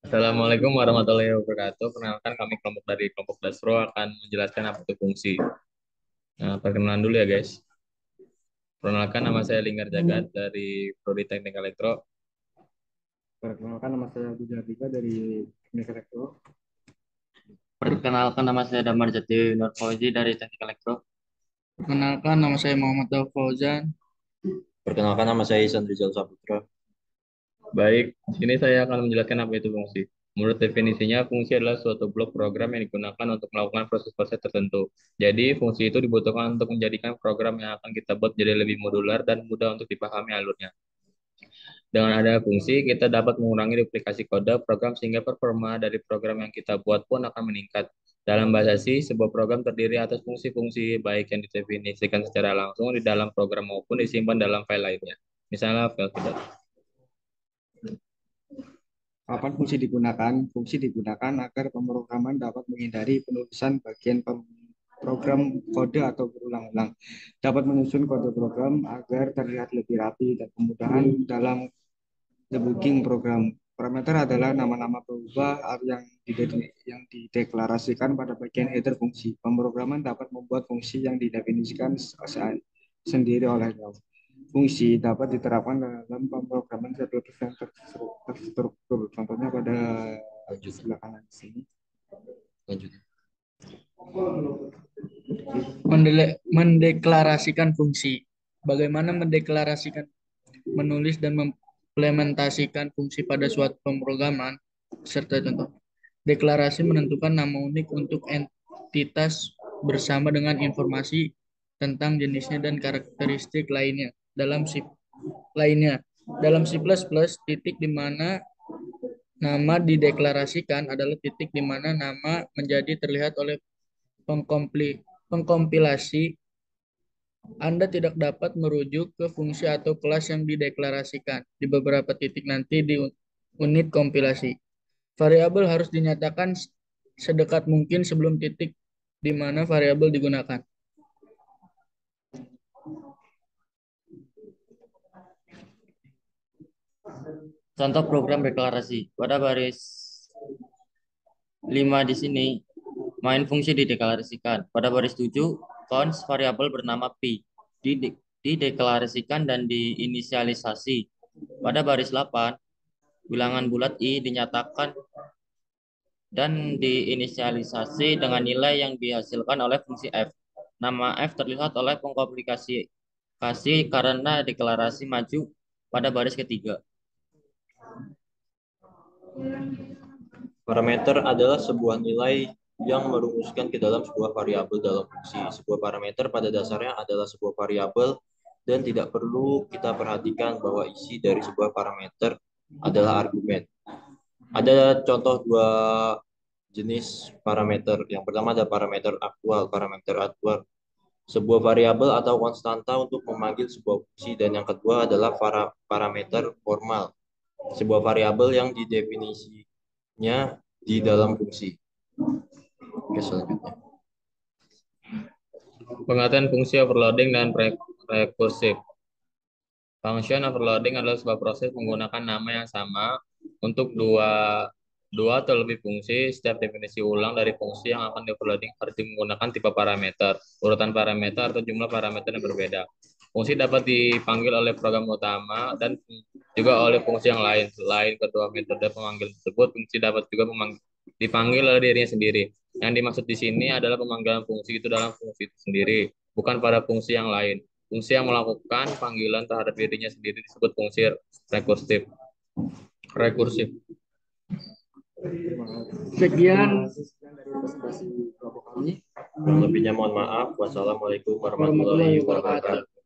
Assalamualaikum warahmatullahi wabarakatuh. Perkenalkan kami kelompok dari kelompok Dasro akan menjelaskan apa itu fungsi. Nah, perkenalan dulu ya guys. Perkenalkan nama saya Linggar Jagat dari Prodi Teknik Elektro. Perkenalkan nama saya Budi Ardika dari Teknik Elektro. Perkenalkan nama saya Damar Jati Nur Fauzi dari Teknik Elektro. Perkenalkan, nama saya Muhammad Daud Fauzan. Perkenalkan nama saya Isan Rizal Saputra. Baik, di sini saya akan menjelaskan apa itu fungsi. Menurut definisinya, fungsi adalah suatu blok program yang digunakan untuk melakukan proses-proses tertentu. Jadi, fungsi itu dibutuhkan untuk menjadikan program yang akan kita buat jadi lebih modular dan mudah untuk dipahami alurnya. Dengan ada fungsi, kita dapat mengurangi duplikasi kode program sehingga performa dari program yang kita buat pun akan meningkat. Dalam bahasa C, sebuah program terdiri atas fungsi-fungsi baik yang didefinisikan secara langsung di dalam program maupun disimpan dalam file lainnya. Misalnya file tidak. Kapan fungsi digunakan? Fungsi digunakan agar pemrograman dapat menghindari penulisan bagian program kode atau berulang-ulang. Dapat menyusun kode program agar terlihat lebih rapi dan kemudahan dalam debugging program. Parameter adalah nama-nama berubah yang dideklarasikan pada bagian header fungsi. Pemrograman dapat membuat fungsi yang didefinisikan sendiri olehnya. Fungsi dapat diterapkan dalam pemrograman jadwal yang terstruktur. Contohnya pada Lanjut, sebelah kanan di sini. lanjut. Mendeklarasikan fungsi. Bagaimana mendeklarasikan, menulis dan mengimplementasikan fungsi pada suatu pemrograman, serta contoh. Deklarasi menentukan nama unik untuk entitas bersama dengan informasi tentang jenisnya dan karakteristik lainnya. Dalam C++, titik di mana nama dideklarasikan adalah titik di mana nama menjadi terlihat oleh pengkompilasi. Anda tidak dapat merujuk ke fungsi atau kelas yang dideklarasikan di beberapa titik nanti di unit kompilasi. Variabel harus dinyatakan sedekat mungkin sebelum titik di mana variabel digunakan. Contoh program deklarasi. Pada baris 5 di sini, main fungsi dideklarasikan. Pada baris 7, cons variabel bernama pi dideklarasikan dan diinisialisasi. Pada baris 8, bilangan bulat i dinyatakan dan diinisialisasi dengan nilai yang dihasilkan oleh fungsi f. Nama f terlihat oleh pengkomplikasi karena deklarasi maju pada baris ketiga. Parameter adalah sebuah nilai yang merumuskan ke dalam sebuah variabel dalam fungsi. Sebuah parameter pada dasarnya adalah sebuah variabel dan tidak perlu kita perhatikan bahwa isi dari sebuah parameter adalah argumen. Ada contoh dua jenis parameter. Yang pertama ada parameter aktual. Parameter aktual sebuah variabel atau konstanta untuk memanggil sebuah fungsi, dan yang kedua adalah parameter formal, sebuah variabel yang didefinisinya di dalam fungsi. Oke, selanjutnya. Pengertian fungsi overloading dan rekursif. Function overloading adalah sebuah proses menggunakan nama yang sama untuk dua atau lebih fungsi. Setiap definisi ulang dari fungsi yang akan di-overloading harus menggunakan tipe parameter, urutan parameter, atau jumlah parameter yang berbeda. Fungsi dapat dipanggil oleh program utama dan juga oleh fungsi yang lain. Selain kedua metode pemanggil tersebut, fungsi dapat juga dipanggil oleh dirinya sendiri. Yang dimaksud di sini adalah pemanggilan fungsi itu dalam fungsi itu sendiri, bukan pada fungsi yang lain. Fungsi yang melakukan panggilan terhadap dirinya sendiri disebut fungsi rekursif. Rekursif. Sekian dari presentasi kelompok kami. Kurang lebihnya mohon maaf. Wassalamualaikum warahmatullahi wabarakatuh.